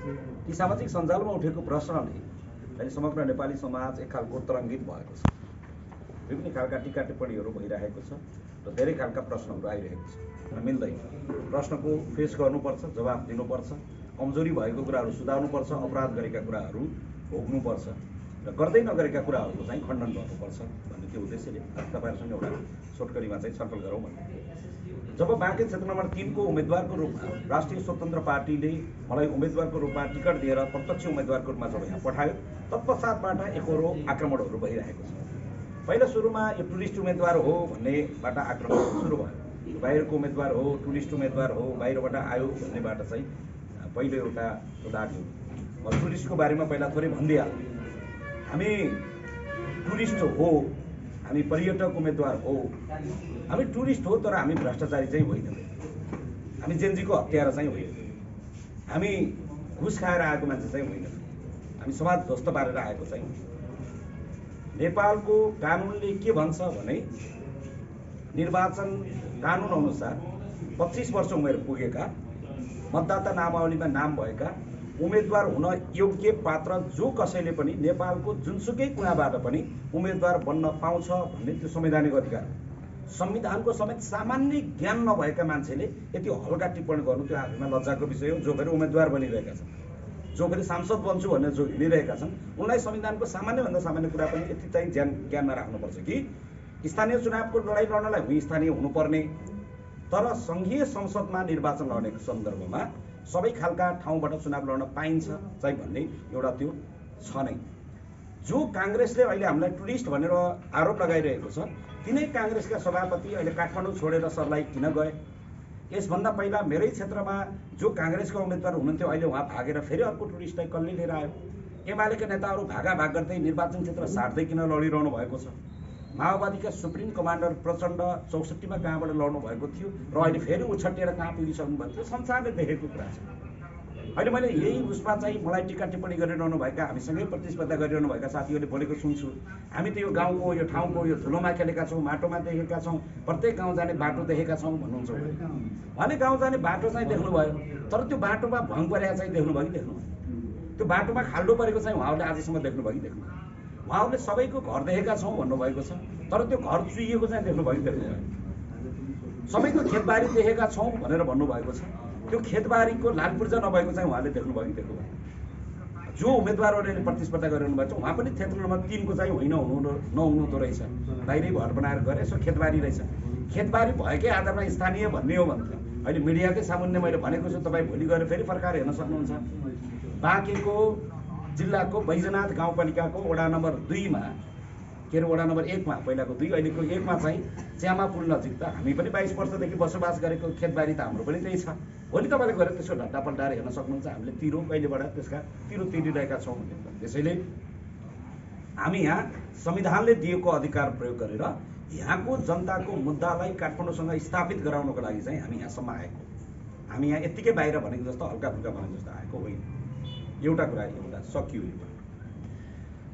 ती सामाजिक सञ्जालमा उठेको प्रश्नले अहिले समग्र नेपाली समाज एक खालको तरङ्गित भएको छ। विभिन्न खालका टीका टिप्पणीहरू भइरहेको छ र धेरै खालका प्रश्नहरू आइरहेको छ। मिल्दैन, प्रश्नको फेस गर्नुपर्छ, जवाफ दिनुपर्छ, कमजोरी भएको कुराहरू सुधार्नुपर्छ, अपराध गरेका कुराहरू भोग्नुपर्छ र गर्दै नगरेका कुराहरूको चाहिँ खण्डन गर्नुपर्छ भन्ने त्यो उद्देश्यले तपाईँहरूसँग एउटा छोटकरीमा चाहिँ छलफल गरौँ भन्ने। जब बाँके क्षेत्र नम्बर 3 को उम्मेदवारको रूपमा राष्ट्रिय स्वतन्त्र पार्टीले मलाई उम्मेदवारको रूपमा टिकट दिएर प्रत्यक्ष उम्मेदवारको रूपमा जब यहाँ पठायो, तत्पश्चातबाट एकहोरो आक्रमणहरू भइरहेको छ। पहिला सुरुमा यो टुरिस्ट उम्मेदवार हो भन्नेबाट आक्रमण सुरु भयो। बाहिरको उम्मेदवार हो, टुरिस्ट उम्मेदवार हो, बाहिरबाट आयो भन्नेबाट चाहिँ पहिलो एउटा दाग्यो। म टुरिस्टको बारेमा पहिला थोरै भनिदिइहाल्छु। हामी टुरिस्ट हो, हामी पर्यटक उम्मेदवार हो, हामी टुरिस्ट हो, तर हामी भ्रष्टाचारी चाहिँ होइन, हामी जेन्जीको हत्यारा चाहिँ होइन, हामी घुस खाएर आएको मान्छे चाहिँ होइन, हामी समाज ध्वस्त पारेर आएको चाहिँ। नेपालको कानुनले के भन्छ भने निर्वाचन कानुन अनुसार 25 वर्ष उमेर पुगेका मतदाता नामावलीमा नाम भएका उम्मेदवार हुन योग्य पात्र जो कसैले पनि नेपालको जुनसुकै कुनाबाट पनि उम्मेदवार बन्न पाउँछ भन्ने त्यो संवैधानिक अधिकार। संविधानको समेत सामान्य ज्ञान नभएका मान्छेले यति हल्का टिप्पणी गर्नु त्यो आफैमा लज्जाको विषय हो। जो फेरि उम्मेदवार बनिरहेका छन्, जो फेरि सांसद बन्छु भनेर जो हिँडिरहेका छन्, उनलाई संविधानको सामान्यभन्दा सामान्य कुरा पनि यति चाहिँ ज्ञानमा राख्नुपर्छ कि स्थानीय चुनावको लडाइँ लड्नलाई हुँ स्थानीय हुनुपर्ने, तर सङ्घीय संसदमा निर्वाचन लड्नेको सन्दर्भमा सबै खालका ठाउँबाट चुनाव लड्न पाइन्छ चाहिँ भन्ने एउटा त्यो छ नै। जो काङ्ग्रेसले अहिले हामीलाई टुरिस्ट भनेर आरोप लगाइरहेको छ, तिनै काङ्ग्रेसका सभापति अहिले काठमाडौँ छोडेर सर्लाही किन गए? यसभन्दा पहिला मेरै क्षेत्रमा जो काङ्ग्रेसका उम्मेदवार हुनुहुन्थ्यो अहिले उहाँ भागेर फेरि अर्को टुरिस्टलाई कसले लिएर आयो? एमालेका नेताहरू भागाभाग गर्दै निर्वाचन क्षेत्र साट्दै किन लडिरहनु भएको छ? माओवादीका सुप्रिम कमान्डर प्रचण्ड 64 मा कहाँबाट लड्नु भएको थियो र अहिले फेरि उछट्टिएर कहाँ पुगिसक्नु भएको थियो? संसारले देखेको कुरा छ। अहिले मैले यही उसमा चाहिँ मलाई टिका टिप्पणी गरिरहनु भएका, हामीसँगै प्रतिस्पर्धा गरिरहनु भएका साथीहरूले बोलेको सुन्छु। हामी त यो गाउँको, यो ठाउँको, यो धुलोमा खेलेका छौँ, माटोमा देखेका छौँ, प्रत्येक गाउँ जाने बाटो देखेका छौँ भन्नुहुन्छ। भने गाउँ जाने बाटो चाहिँ देख्नुभयो, तर त्यो बाटोमा भङ परेको चाहिँ देख्नुभयो कि देख्नुभयो? त्यो बाटोमा खाल्डो परेको चाहिँ उहाँहरूले आजसम्म देख्नुभयो कि देख्नुभयो? उहाँहरूले सबैको घर देखेका छौँ भन्नुभएको छ, तर त्यो घर चुहिएको चाहिँ देख्नुभयो कि देख्नुभयो? सबैको खेतबारी देखेका छौँ भनेर भन्नुभएको छ, त्यो खेतबारीको लालपूर्जा नभएको चाहिँ उहाँले देख्नुभयो कि देख्नुभयो? जो उम्मेदवारहरूले प्रतिस्पर्धा गरिरहनु भएको छ उहाँ पनि क्षेत्र नम्बर 3 को चाहिँ होइन नहुनुहुँदो रहेछ, बाहिरै घर बनाएर गरे। यसो खेतबारी रहेछ, खेतबारी भएकै आधारमा स्थानीय भन्ने हो भन्थ्यो। अहिले मिडियाकै सामुन्ने मैले भनेको छु, तपाईँ भोलि गएर फेरि फर्काएर हेर्न सक्नुहुन्छ। बाँकेको जिल्लाको बैजनाथ गाउँपालिकाको वडा नम्बर 2 मा, के अरे वडा नम्बर 1 मा, पहिलाको 2 अहिलेको 1 मा चाहिँ च्यामा पुल नजिक त हामी पनि 22 वर्षदेखि बसोबास गरेको खेतबारी त हाम्रो पनि त्यही छ। भोलि तपाईँले गएर त्यसको ढट्टा पल्टाएर हेर्न सक्नुहुन्छ हामीले तिरो कहिलेबाट त्यसका तिरो तिरिरहेका छौँ भन्ने। त्यसैले हामी यहाँ संविधानले दिएको अधिकार प्रयोग गरेर यहाँको जनताको मुद्दालाई काठमाडौँसँग स्थापित गराउनको लागि चाहिँ हामी यहाँसम्म आएको। हामी यहाँ यत्तिकै बाहिर भनेको जस्तो हल्का फुल्का भनेको जस्तो आएको होइन। एउटा कुरा एउटा सकियो।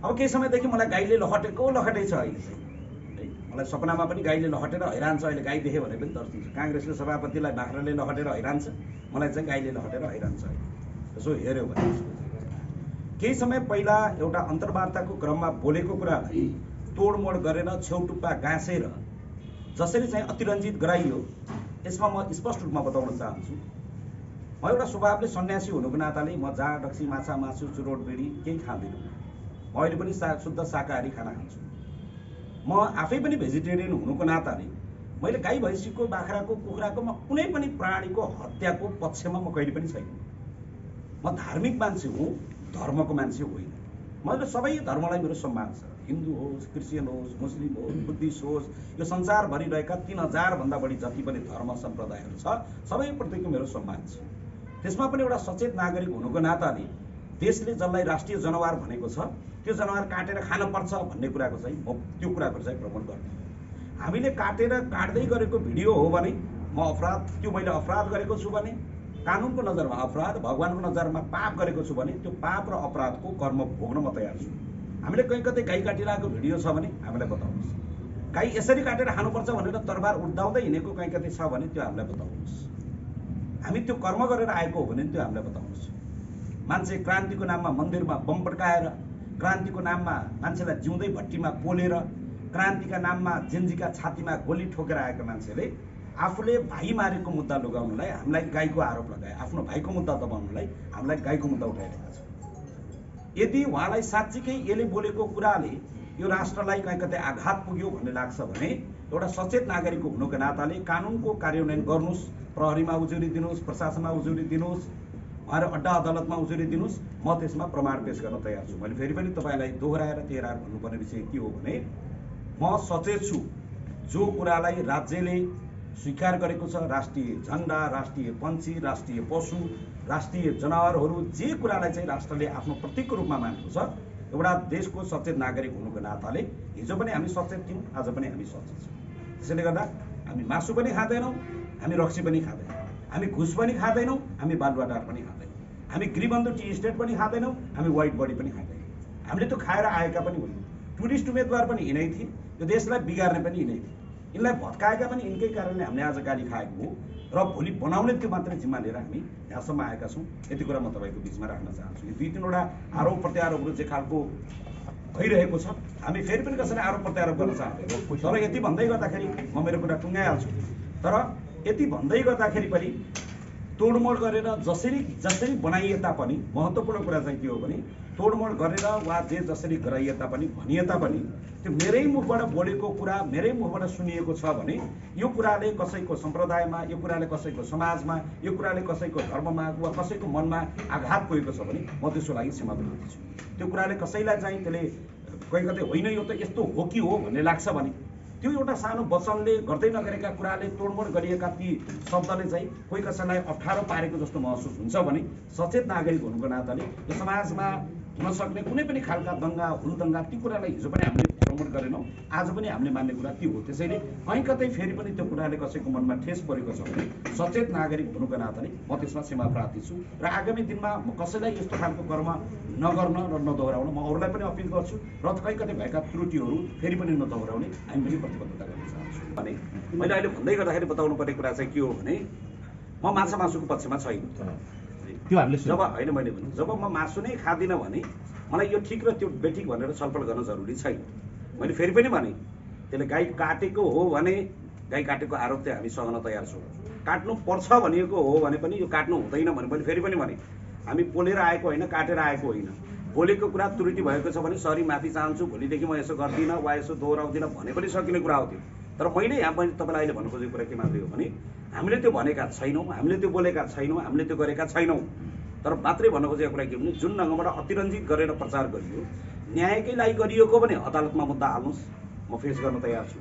अब केही समयदेखि मलाई गाईले लखटै छ अहिले चाहिँ है। मलाई सपनामा पनि गाईले लखटेर हैरान छ। अहिले गाई देख्यो भने पनि दर्शिन्छ। काङ्ग्रेसले सभापतिलाई बाख्राले लखटेर हैरान छ, मलाई चाहिँ गाईले लखटेर हैरान छ। यसो हेऱ्यो भने केही समय पहिला एउटा अन्तर्वार्ताको क्रममा बोलेको कुरालाई तोडमोड गरेर छेउटुप्पा गाँसेर जसरी चाहिँ अतिरञ्जित गराइयो, यसमा म स्पष्ट रूपमा बताउन चाहन्छु। म एउटा स्वभावले सन्यासी हुनुको नाताले म जाँड रक्सी माछा मासु चुरोट बिडी केही खाँदिनँ। म अहिले पनि शुद्ध शाकाहारी खाना खान्छु। म आफै पनि भेजिटेरियन हुनुको नाताले मैले गाई भैँसीको, बाख्राको, कुखुराको, म कुनै पनि प्राणीको हत्याको पक्षमा म कहिले पनि छैन। म धार्मिक मान्छे हुँ, धर्मको मान्छे होइन। मैले सबै धर्मलाई मेरो सम्मान छ। हिन्दू होस्, क्रिस्चियन होस्, मुस्लिम होस्, बुद्धिस्ट होस्, यो संसारभरि रहेका 3000 भन्दा बढी जति पनि धर्म सम्प्रदायहरू छ सबैप्रतिको मेरो सम्मान छ। त्यसमा पनि एउटा सचेत नागरिक हुनुको नाताले देशले जसलाई राष्ट्रिय जनावर भनेको छ त्यो जनावर काटेर खान पर्छ भन्ने कुराको चाहिँ म त्यो कुराको चाहिँ प्रमोट गर्छु। हामीले काट्दै गरेको भिडियो हो भने म अपराध, त्यो मैले अपराध गरेको छु भने कानुनको नजरमा अपराध, भगवानको नजरमा पाप गरेको छु भने त्यो पाप र अपराधको कर्म भोग्न म तयार छु। हामीले कहीँ कतै गाई काटिरहेको भिडियो छ भने हामीलाई बताउनुहोस्। गाई यसरी काटेर खानुपर्छ भनेर तरबार उड्दाउँदै हिँडेको कहीँ कतै छ भने त्यो हामीलाई बताउनुहोस्। हामी त्यो कर्म गरेर आएको हो भने त्यो हामीलाई बताउनुहोस्। मान्छे क्रान्तिको नाममा मन्दिरमा बम पड्काएर, क्रान्तिको नाममा मान्छेलाई जिउँदै भट्टीमा पोलेर, क्रान्तिका नाममा जेन्जीका छातीमा गोली ठोकेर आएका मान्छेले आफूले भाइ मारेको मुद्दा लुगाउनलाई हामीलाई गाईको आरोप लगाए, आफ्नो भाइको मुद्दा दबाउनलाई हामीलाई गाईको मुद्दा उठाइरहेका छन्। यदि उहाँलाई साँच्चीकै यसले बोलेको कुराले यो राष्ट्रलाई कहीँ कतै आघात पुग्यो भन्ने लाग्छ भने एउटा सचेत नागरिक हुनुको नाताले कानुनको कार्यान्वयन गर्नुहोस्, प्रहरीमा उजुरी दिनुहोस्, प्रशासनमा उजुरी दिनुहोस्, उहाँहरू अड्डा अदालतमा उजुरी दिनुहोस्, म त्यसमा प्रमाण पेश गर्न तयार छु। मैले फेरि पनि तपाईँलाई दोहोऱ्याएर तेह्राएर भन्नुपर्ने विषय के हो भने म सचेत छु जो कुरालाई राज्यले स्वीकार गरेको छ, राष्ट्रिय झण्डा, राष्ट्रिय पन्छी, राष्ट्रिय पशु, राष्ट्रिय जनावरहरू, जे कुरालाई चाहिँ राष्ट्रले आफ्नो प्रतीकको रूपमा मानेको छ, एउटा देशको सचेत नागरिक हुनुको नाताले हिजो पनि हामी सचेत थियौँ, आज पनि हामी सचेत छौँ। त्यसैले गर्दा हामी मासु पनि खाँदैनौँ, हामी रक्सी पनि खाँदैनौँ, हामी घुस पनि खाँदैनौँ, हामी बालुवाटार पनि खाँदैनौँ, हामी गृहबन्धु टी स्टेट पनि खाँदैनौँ, हामी व्हाइट बडी पनि खाँदैनौँ। हामीले त्यो खाएर आएका पनि होइनौँ। टुरिस्ट उम्मेदवार पनि यिनै थिए, यो देशलाई बिगार्ने पनि यिनै थिए, यिनलाई भत्काएका पनि यिनकै कारणले हामीले आज गाली खाएको हो र भोलि बनाउने त्यो मात्रै जिम्मा लिएर हामी यहाँसम्म आएका छौँ। यति कुरा म तपाईँको बिचमा राख्न चाहन्छु। यो 2-3वटा आरोप प्रत्यारोपहरू जे खालको भइरहेको छ, हामी फेरि पनि कसैलाई आरोप प्रत्यारोप गर्न चाहँदैनौँ। तर यति भन्दै गर्दाखेरि म मेरो कुरा टुङ्गाइहाल्छु, तर यति भन्दै गर्दाखेरि पनि तोडमोड गरेर जसरी बनाइए तापनि महत्त्वपूर्ण कुरा चाहिँ के हो भने तोडमोड गरेर वा जे जसरी गराइए तापनि भनिए तापनि त्यो मेरै मुखबाट बोलेको कुरा, मेरै मुखबाट सुनिएको छ भने यो कुराले कसैको सम्प्रदायमा, यो कुराले कसैको समाजमा, यो कुराले कसैको धर्ममा वा कसैको मनमा आघात पुगेको छ भने म त्यसको लागि क्षमा पनि दिन्छु। त्यो कुराले कसैलाई चाहिँ त्यसले कोही कतै होइन यो त यस्तो हो कि हो भन्ने लाग्छ भने त्यो एउटा सानो वचनले गर्दै नगरेका कुराले तोडमोड गरिएका ती शब्दले चाहिँ कोही कसैलाई अप्ठ्यारो पारेको जस्तो महसुस हुन्छ भने सचेत नागरिक हुनुको नाताले यो समाजमा हुन सक्ने कुनै पनि खालका दङ्गा हुलदङ्गा ती कुरालाई हिजो पनि हामीले प्रमोट गरेनौँ, आज पनि हामीले मान्ने कुरा त्यो हो। त्यसैले कहीँ कतै फेरि पनि त्यो कुराले कसैको मनमा ठेस परेको छ भने सचेत नागरिक हुनुको नाताले म त्यसमा क्षमा प्रार्थी छु र आगामी दिनमा म कसैलाई यस्तो खालको कर्म नगर्न र नदोहोऱ्याउन म अरूलाई पनि अपिल गर्छु र कहीँ कतै भएका त्रुटिहरू फेरि पनि नदोहोऱ्याउने हामी पनि प्रतिबद्धता गर्न चाहन्छु। भने मैले अहिले भन्दै गर्दाखेरि बताउनु पर्ने कुरा चाहिँ के हो भने म माछा मासुको पक्षमा छैन। त्यो हामीले जब होइन मैले भने जब म मासु नै खाँदिनँ भने मलाई यो ठिक र त्यो बेठिक भनेर छलफल गर्न जरुरी छैन। मैले फेरि पनि भने त्यसले गाई काटेको हो भने गाई काटेको आरोप चाहिँ हामी सहन तयार छौँ। काट्नु पर्छ भनेको हो भने पनि यो काट्नु हुँदैन भने मैले फेरि पनि भने हामी पोलेर आएको होइन, काटेर आएको होइन। बोलेको कुरा त्रुटि भएको छ भने सरी माफी चाहन्छु, भोलिदेखि म यसो गर्दिनँ वा यसो दोहोऱ्याउँदिनँ भने पनि सकिने कुरा हो त्यो। तर मैले यहाँ पनि तपाईँलाई अहिले भन्नु खोजेको कुरा के मात्रै हो भने हामीले त्यो भनेका छैनौँ, हामीले त्यो बोलेका छैनौँ, हामीले त्यो गरेका छैनौँ। तर मात्रै भन्नु खोजेको कुरा के भने जुन ढङ्गबाट अतिरञ्जित गरेर प्रचार गरियो, न्यायकै लागि गरिएको भने अदालतमा मुद्दा हाल्नुहोस्, म फेस गर्न तयार छु।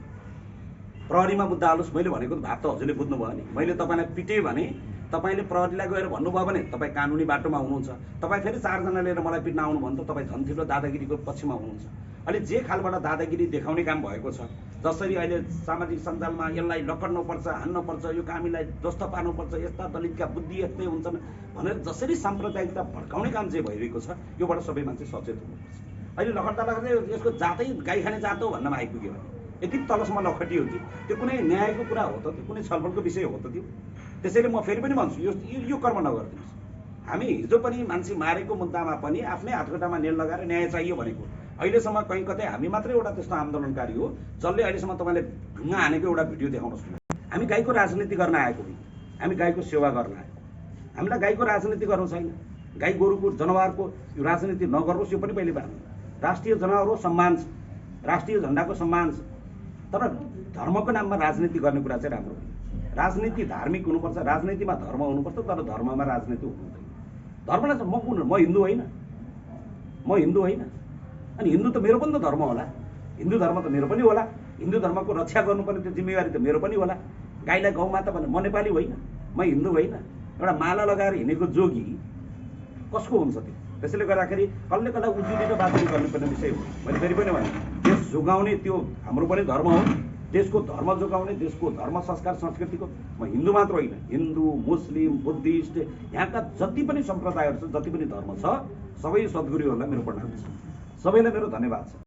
प्रहरीमा मुद्दा हाल्नुहोस्, मैले भनेको भाग त हजुरले बुझ्नुभयो नि। मैले तपाईँलाई पिटेँ भने तपाईँले प्रहरीलाई गएर भन्नुभयो भने तपाईँ कानुनी बाटोमा हुनुहुन्छ। तपाईँ फेरि 4 जना लिएर मलाई पिट्न आउनु भने त तपाईँ झन् ठुलो दादागिरीको पक्षमा हुनुहुन्छ। अहिले जे खालबाट दादागिरी देखाउने काम भएको छ, जसरी अहिले सामाजिक सञ्जालमा यसलाई लकड्नुपर्छ, हान्नुपर्छ, यो कामीलाई ध्वस्त पार्नुपर्छ, यस्ता दलितका बुद्धि यस्तै हुन्छन् भनेर जसरी साम्प्रदायिकता भड्काउने काम जे भइरहेको छ योबाट सबै मान्छे सचेत हुनुपर्छ। अहिले लखट्टा यसको जातै गाई खाने जात हो भन्नमा आइपुग्यो भने यति तलसम्म लखटियो कि त्यो कुनै न्यायको कुरा हो त, त्यो कुनै छलफलको विषय हो त त्यो। त्यसैले म फेरि पनि भन्छु यो कर्म नगरिदिनुहोस्। हामी हिजो पनि मान्छे मारेको मुद्दामा पनि आफ्नै हातखुट्टामा नेल लगाएर न्याय चाहियो भनेको अहिलेसम्म कहीँ कतै हामी मात्रै एउटा त्यस्तो आन्दोलनकारी हो जसले अहिलेसम्म तपाईँले ढुङ्गा हानेको एउटा भिडियो देखाउनुहोस् न। हामी गाईको राजनीति गर्न आएको होइन, हामी गाईको सेवा गर्न आएको। हामीलाई गाईको राजनीति गर्नु छैन, गाई गोरुको जनावरको यो राजनीति नगर्नुहोस्, यो पनि पहिले भन्नु। राष्ट्रिय जनावर हो, सम्मान छ, राष्ट्रिय झन्डाको सम्मान छ, तर धर्मको नाममा राजनीति गर्ने कुरा चाहिँ राम्रो होइन। राजनीति धार्मिक हुनुपर्छ, राजनीतिमा धर्म हुनुपर्छ, तर धर्ममा राजनीति हुँदैन। धर्मलाई चाहिँ म कुन, म हिन्दू होइन, म हिन्दू होइन। अनि हिन्दू त मेरो पनि त धर्म होला, हिन्दू धर्म त मेरो पनि होला, हिन्दू धर्मको रक्षा गर्नुपर्ने त्यो जिम्मेवारी त मेरो पनि होला। गाईलाई गौमाता भने म नेपाली होइन, म हिन्दू होइन। एउटा माला लगाएर हिँडेको जोगी कसको हुन्छ त्यो? त्यसैले गर्दाखेरि कसले कसलाई उजुरी र बाजुरी गर्नुपर्ने विषय हो। मैले फेरि पनि भने देश जोगाउने त्यो हाम्रो पनि धर्म हो, देशको धर्म जोगाउने, देशको धर्म संस्कार संस्कृतिको म हिन्दू मात्र होइन, हिन्दू, मुस्लिम, बुद्धिस्ट, यहाँका जति पनि सम्प्रदायहरू छ, जति पनि धर्म छ, सबै सद्गुरुहरूलाई मेरो प्रणाम छ, सबैलाई मेरो धन्यवाद छ।